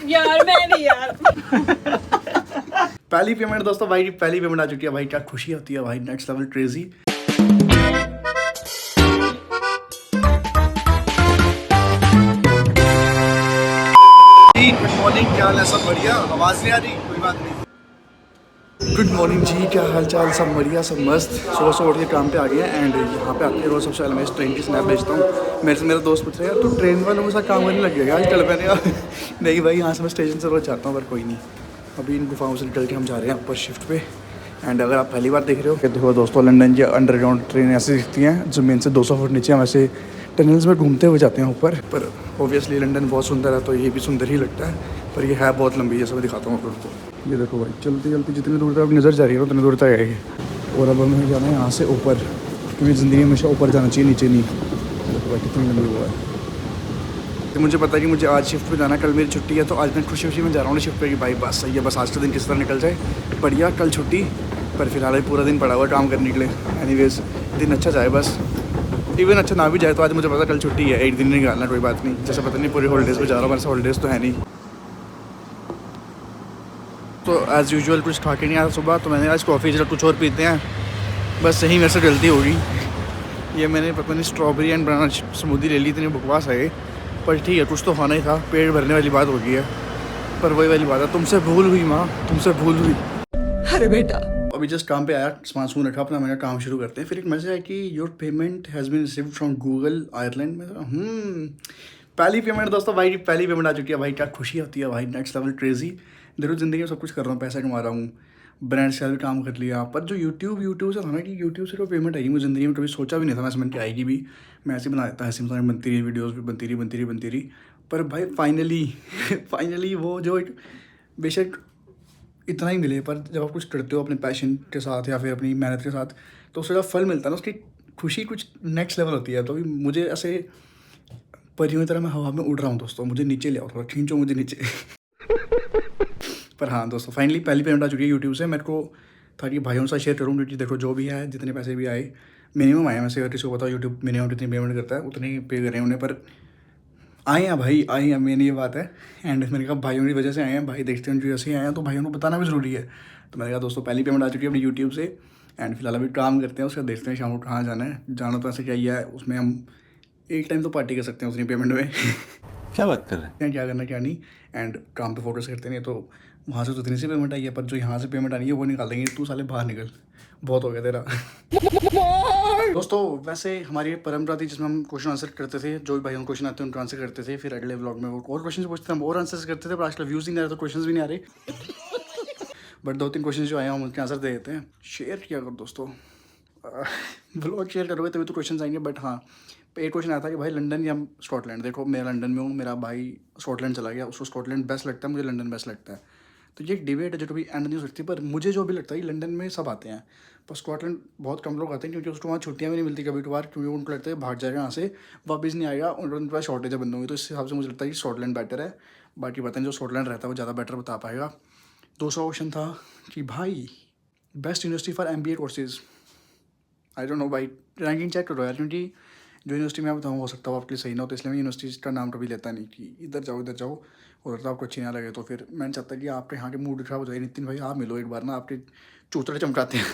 यार मैं नहीं यार। पहली पेमेंट दोस्तों, भाई पहली पेमेंट आ चुकी है भाई। क्या खुशी होती है भाई, next level crazy. Good morning, क्या हाल है? सब बढ़िया? आवाज नहीं आ रही? कोई बात नहीं। गुड मॉर्निंग जी, क्या हाल चाल? सब बढ़िया, सब मस्त। सुबह सुबह उठ के काम पे आ गए हैं एंड यहाँ पे आते हैं रोज सबसे पहले मैं इस ट्रेन की स्नैप भेजता हूँ। मेरे से मेरा दोस्त पूछ रहा है तो ट्रेन वालों के साथ काम करने लग गया आजकल। मैंने कहा नहीं भाई, यहाँ से मैं स्टेशन से रोज जाता हूँ, पर कोई नहीं। अभी इन गुफाओं से निकल के हम जा रहे हैं ऊपर शिफ्ट पे। एंड अगर आप पहली बार देख रहे हो कि देखो दोस्तों, लंदन की अंडरग्राउंड ट्रेन ऐसे दिखती हैं, ज़मीन से 200 फुट नीचे हम ऐसे टनल्स में घूमते हुए जाते हैं ऊपर। पर ऑब्वियसली लंदन बहुत सुंदर है तो ये भी सुंदर ही लगता है, पर ये है बहुत लंबी, जैसे मैं दिखाता हूँ आपको। ये देखो भाई, चलती चलती जितनी दूर तक अब नज़र जा रही है उतनी दूर तक आएगी। और अब हमें जाना है यहाँ से ऊपर, क्योंकि ज़िंदगी में हमेशा ऊपर जाना चाहिए, नीचे नहीं। देखो भाई कितनी लंबी हुआ है। तो मुझे पता है कि मुझे आज शिफ्ट पे जाना है, कल मेरी छुट्टी है, तो आज मैं खुशी खुशी में जा रहा हूँ शिफ्ट पे कि भाई बस सही है, बस आज का दिन किस तरह निकल जाए, बढ़िया। कल छुट्टी, पर फिलहाल पूरा दिन पड़ा हुआ काम करने के लिए। एनीवेज दिन अच्छा जाए बस, इवन अच्छा ना भी जाए तो आज मुझे पता कल छुट्टी है, एक दिन निकालना, कोई बात नहीं। जैसे पता नहीं पूरे हॉलीडेज़ पे जा रहा हूँ, मेरे हॉलीडेज़ तो है नहीं। तो एज़ यूजुअल कुछ खा के नहीं आया सुबह, तो मैंने आज कॉफ़ी जरा कुछ और पीते हैं, बस सही मेरे से गलती होगी। ये मैंने पता नहीं स्ट्रॉबेरी एंड बनाना स्मूदी ले ली, इतनी बकवास है, पर ठीक है, कुछ तो खाना ही था, पेट भरने वाली बात हो गई है। पर वही वाली बात है, तुमसे भूल हुई माँ, तुमसे भूल हुई। अरे बेटा, अभी जस्ट काम पे आया, स्मार्टफोन रखा अपना, मैंने काम शुरू करते हैं। फिर एक मैसेज है कि your payment has been received from Google Ireland में। पहली पेमेंट दोस्तों, भाई पहली पेमेंट आ चुकी है भाई। क्या खुशी होती है भाई, नेक्स्ट लेवल क्रेजी। देखो ज़िंदगी में सब कुछ कर रहा हूँ, पैसा कमा रहा हूँ, ब्रांड से भी काम कर लिया, पर जो यूट्यूब से था ना, कि यूट्यूब से कोई पेमेंट आएगी, मुझे ज़िंदगी में कभी सोचा भी नहीं था मैं समझ के आएगी भी। मैं ऐसे बना देता, ऐसे मजाक बनती रही, वीडियोज़ भी बनती रही। पर भाई फाइनली वो जो एक, बेशक इतना ही मिले, पर जब आप कुछ करते हो अपने पैशन के साथ या फिर अपनी मेहनत के साथ, तो उसका फल मिलता है ना, उसकी खुशी कुछ नेक्स्ट लेवल होती है। तो अभी मुझे ऐसे परियों की तरह मैं हवा में उड़ रहा हूँ दोस्तों, मुझे नीचे ले आओ, थोड़ा खींचो मुझे नीचे। पर हाँ दोस्तों, फाइनली पहली पेमेंट आ चुकी है यूट्यूब से। मेरे को था कि भाइयों से शेयर करूँ, क्योंकि देखो जो भी है, जितने पैसे भी आए, मिनिमम आए, वैसे अगर किसी को पता यूट्यूब मिनिमम कितनी पेमेंट करता है उतने ही पे कर रहे हैं उन्हें, पर आए हैं भाई, आए हैं, मेन ये बात है। एंड मैंने कहा भाइयों की वजह से आए हैं, भाई देखते हैं जो ऐसे आए हैं तो भाइयों को बताना भी ज़रूरी है। तो मैंने कहा दोस्तों पहली पेमेंट आ चुकी है अपनी यूट्यूब से, एंड फिलहाल अभी काम करते हैं, उसका देखते हैं शाम को कहाँ जाना है। जाना तो ऐसे क्या ही है, उसमें हम एक टाइम तो पार्टी कर सकते हैं उतनी पेमेंट में। क्या बात कर रहे हैं? क्या करना क्या नहीं, एंड काम पे फोकस करते नहीं, तो वहाँ से तो इतनी सी पेमेंट आई है, पर जो यहाँ से पेमेंट आनी है वो निकाल देंगे। तू साले बाहर निकल, बहुत हो गया तेरा। दोस्तों वैसे हमारी परंपरा थी जिसमें हम क्वेश्चन आंसर करते थे, जो भी भाई हम क्वेश्चन आते हैं उनको आंसर करते थे, फिर अगले व्लॉग में वो और क्वेश्चन पूछते थे, हम और आंसर करते थे। पर आजकल व्यूज़ नहीं आ रहे तो क्वेश्चन भी नहीं आ रहे, बट 2-3 क्वेश्चन जो आए हैं हम उनके आंसर दे देते हैं। शेयर किया करो दोस्तों, व्लॉग शेयर करोगे तभी तो क्वेश्चन आएंगे। बट हाँ, एक क्वेश्चन आया था कि भाई लंदन या स्कॉटलैंड। देखो मैं लंदन में हूँ, मेरा भाई स्कॉटलैंड चला गया, उसको स्कॉटलैंड बेस्ट लगता है, मुझे लंदन बेस्ट लगता है। तो ये एक डिबेट है जो कभी एंड नहीं हो सकती, पर मुझे जो भी लगता है कि लंदन में सब आते हैं, पर स्कॉटलैंड बहुत कम लोग आते हैं, क्योंकि उसको वहाँ छुट्टियाँ भी नहीं मिलती कभी कभार, क्योंकि उनको लगता है भाग जाएगा यहाँ से, वापस नहीं आएगा, उनके पास शॉर्टेज है बंदों की। तो इस हिसाब से मुझे लगता है कि स्कॉटलैंड बेटर है। बाकी पता नहीं जो स्कॉटलैंड रहता है वो ज़्यादा बेटर बता पाएगा। दूसरा क्वेश्चन था कि भाई best university for MBA courses. I don't know भाई, रैंकिंग चेक करो यार, क्योंकि जो यूनिवर्सिटी मैं बताऊँ हो सकता है आपके लिए सही ना हो, तो इसलिए मैं यूनिवर्सिटी का नाम कभी लेता नहीं कि इधर जाओ, और तो आपको अच्छी ना लगे। तो फिर मैंने चाहता कि आपके यहाँ के मूड खराब हो जाए, नितिन भाई आप मिलो एक बार ना, आपके चूतड़े चमकाते हैं।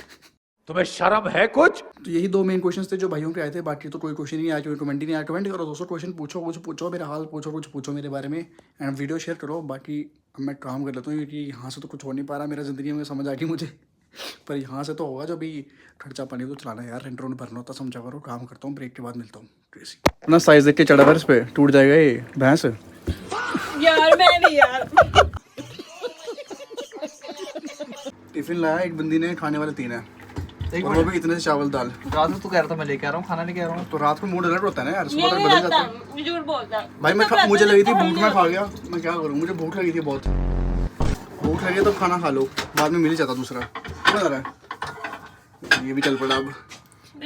तुम्हें शर्म है कुछ? तो यही 2 मेन क्वेश्चन थे जो भाइयों के आए थे, बाकी तो कोई क्वेश्चन नहीं आया, कोई कमेंट ही नहीं आया। कमेंट करो दोस्तों, क्वेश्चन पूछो, कुछ पूछो, मेरा हाल पूछो, कुछ पूछो मेरे बारे में, एंड वीडियो शेयर करो। बाकी अब मैं काम कर लेता हूँ, क्योंकि यहाँ से तो कुछ हो नहीं पा रहा मेरा ज़िंदगी में, समझ आ गई मुझे, पर यहाँ से तो होगा जो भी खर्चा पानी तो चलाना है यार, रेंट रोन भरना होता, समझा करो। काम करता हूँ, ब्रेक के बाद मिलता हूँ। अपना साइज़ देख के चढ़ा इस पे, टूट जाएगा ये भैंस। यार मैं नहीं यार। टिफिन लाया एक बंदी ने, खाने वाले 3 हैं, और वो भी इतने से चावल दाल। रात में तू कह रहा था मैं लेके आ रहा हूँ, खाना लेके आ रहा हूँ। तो रात को मूड अलर्ट होता है ना यार, ये सुबह तक नहीं बदल जाता है। आता, झूठ बोलता है भाई मुझे लगी थी भूख, मैं खा गया, मैं क्या करूँ, मुझे भूख लगी थी बहुत। भूख लगी तो खाना खा लो, बाद में मिल ही जाता दूसरा। क्या कर रहा है, ये भी चल पड़ा।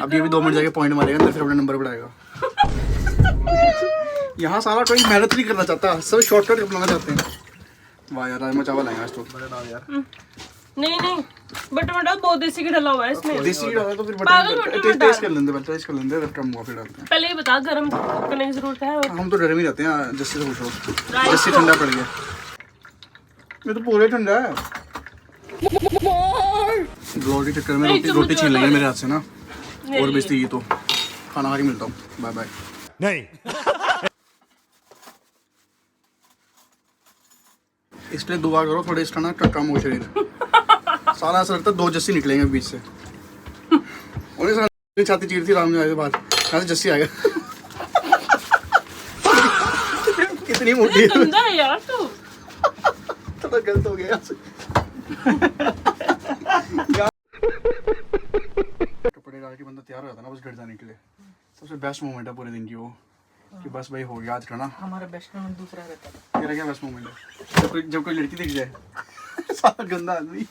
अब ये भी 2 मिनट जाके पॉइंट मारेगा, फिर अपना नंबर बढ़ाएगा। यहाँ सारा कोई मेहनत नहीं करना चाहता, सब शॉर्टकट अपनाना चाहते हैं। वाह यार, राजमा चावल आएगा आज तो। यार नहीं, बटर मटर बहुत देसी की डला हुआ है इसमें। देसी घी डाला तो फिर पागल बटर मटर टेस्ट कर लेंगे, टेस्ट कर लेंगे, अगर कम हुआ फिर डालते हैं। पहले ही बता, गरम करने की जरूरत है। हम तो डर में रहते हैं, जस्सी से पूछो, जस्सी ठंडा पड़ गया। ये तो पूरे ठंडा है। ब्लॉग के चक्कर में रोटी छीन लेंगे मेरे हाथ से ना, और बेइज्जती तो खाना खा के मिलता हूँ, बाय बाय। नहीं। इसलिए दुआ करो थोड़े इसका ना कम हो शरीर, सारा ऐसा लगता है 2 जस्सी निकलेंगे बीच से। उन्हें छाती चीरती राम ने आए बाद यहाँ से जस्सी आएगा। कितनी मोटी है गंदा है यार तू। थोड़ा गलत हो गया यहाँ से। कपड़े डाल के बंदा तैयार हो जाता ना बस घर जाने के लिए। सबसे बेस्ट मोमेंट है पूरे दिन की वो, कि बस भाई हो गया आज का ना। हमारा बेस्ट मोमेंट दूसरा रहता है। तेरा क्या बेस्ट मोमेंट है? जब कोई लड़की दिख जाए। सारा गंदा आदमी।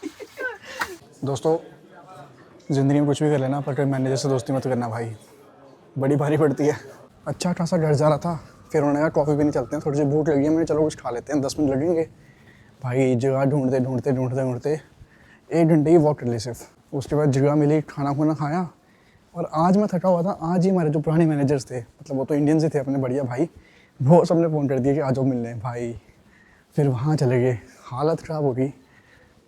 दोस्तों ज़िंदगी में कुछ भी कर लेना पर कोई मैनेजर से दोस्ती मत करना भाई, बड़ी भारी पड़ती है। अच्छा खासा घर जा रहा था, फिर उन्होंने कहा कॉफ़ी पीने चलते हैं, थोड़ी सी भूख लगी है, मैंने चलो कुछ खा लेते हैं, 10 मिनट लगेंगे। भाई जगह ढूंढते 1 घंटे की वॉक कर ली सिर्फ। उसके बाद जगह मिली, खाना खुना खाया, और आज मैं थका हुआ था। आज ही हमारे जो पुराने मैनेजर्स थे, मतलब वो तो इंडियंस ही थे अपने बढ़िया भाई, वो सबने फ़ोन कर दिया कि आ जाओ मिलने भाई। फिर वहाँ चले गए, हालत ख़राब हो गई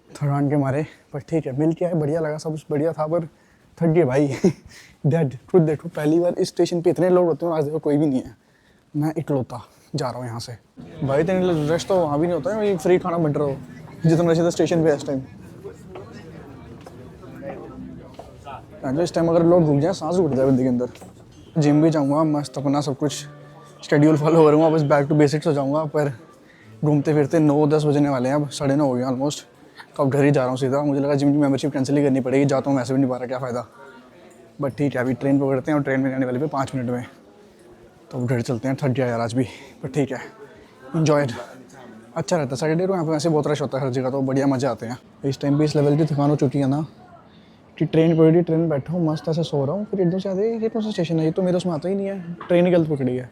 थकान के मारे, पर ठीक है मिल के आए, बढ़िया लगा, सब बढ़िया था, पर थक गए भाई। डेड खुद देखो, पहली बार इस स्टेशन पे इतने लोग होते हैं, आज देखो कोई भी नहीं है, मैं इकलौता जा रहा हूँ यहाँ से। भाई इतने रश तो वहाँ भी नहीं होता है, वही फ्री खाना बट रहा हो जितना रश था स्टेशन पे इस टाइम। इस टाइम अगर लोग घूम जाए सांस उठ जाए बंदे के अंदर। जिम भी जाऊँगा मस्त, अपना सब कुछ शेड्यूल फॉलो करूँगा, बस बैक टू बेसिक्स हो जाऊँगा। पर घूमते फिरते 9-10 बजने वाले हैं, अब 9:30 हो गए ऑलमोस्ट, तो अब घर ही जा रहा हूँ सीधा। मुझे लगा जिम की मेंबरशिप कैंसिल ही करनी पड़ेगी, जाता हूँ वैसे भी नहीं पा रहा, क्या फ़ायदा। बट ठीक है, अभी ट्रेन पकड़ते हैं और ट्रेन में आने वाले पे 5 मिनट में, तो अब घर चलते हैं। थक गया यार आज भी, पर ठीक है, इन्जॉयड। अच्छा रहता है सैटरडे को, यहाँ पे वैसे बहुत रश होता है हर जगह, तो बढ़िया मज़े आते हैं। इस टाइम भी इस लेवल की थकान हो चुकी है ना कि ट्रेन पकड़ी, ट्रेन में बैठा हूँ मस्त ऐसे सो रहा हूँ, फिर एकदम से आते ये कौन सा स्टेशन है, ये तो मेरे उसमें आता ही नहीं है, ट्रेन ही गलत पकड़ी है।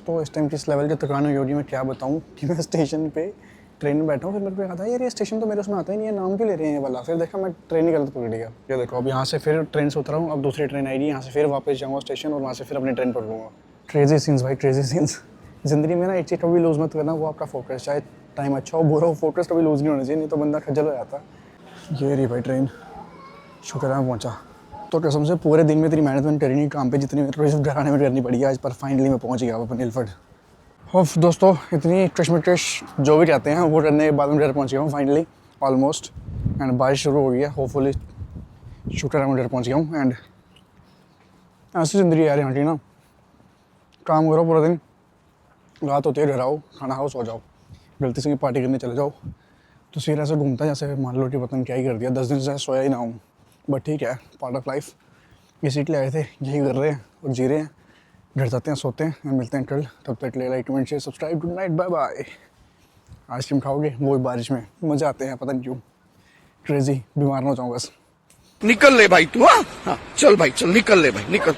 तो इस टाइम किस लेवल की थकान हुई होगी मैं क्या बताऊँ, कि मैं स्टेशन पे ट्रेन में बैठा हूँ, फिर मेरे को याद आया यार ये स्टेशन तो मेरे उसमें आता ही नहीं है, नाम क्यों ले रहे हैं ये वाला। फिर देखा मैं ट्रेन ही गलत पकड़ लिया। ये देखो अब यहाँ से फिर ट्रेन से उतरा हूँ, अब दूसरी ट्रेन आएगी, यहाँ से फिर वापस जाऊँगा स्टेशन और वहाँ से फिर अपनी ट्रेन पकड़ूँगा। क्रेजी सीन्स भाई, क्रेजी सीन्स। ज़िंदगी में ना एक चीज़ कभी लूज़ मत करना, वो आपका फोकस, चाहे टाइम अच्छा हो बुरा हो, फोकस कभी लूज़ नहीं होना चाहिए, नहीं तो बंदा खज्जल हो जाता। ये रही भाई ट्रेन, शुक्र है मैं पहुँचा। तो कसम से पूरे दिन में तेरी मेहनत मैंने करी नहीं काम पे, जितनी मेरे को घर आने में करनी पड़ी आज, पर फाइनली मैं पहुँच गया अपन इलफर्ड। होफ दोस्तों इतनी कश्मकश जो भी कहते हैं वो करने के बाद मैं घर पहुँच गया हूँ फाइनली ऑलमोस्ट, एंड बारिश शुरू हो गई है, होपफुली शुक्र है मैं घर पहुँच गया हूँ। एंड ऐसी ज़िंदगी यार यहाँ की ना, काम करो पूरा दिन, रात होती है घर आओ, खाना खाओ, सो जाओ, गलती से पार्टी करने चले जाओ, तो फिर ऐसे घूमता है जैसे मान लो कि पता नहीं क्या ही कर दिया, 10 दिन से सोया ही ना हूँ। बट ठीक है, पार्ट ऑफ लाइफ, इसी के लिए आए थे, यही कर रहे हैं और जी रहे हैं। घर जाते हैं, सोते हैं, मिलते हैं कल, तब तक ले like comment share subscribe, good night, bye bye. Ice cream खाओगे वो भी बारिश में, मज़े आते हैं पता नहीं क्यों, क्रेजी, बीमार ना हो जाऊँ बस। निकल ले भाई तू, हाँ चल भाई चल, निकल ले भाई निकल।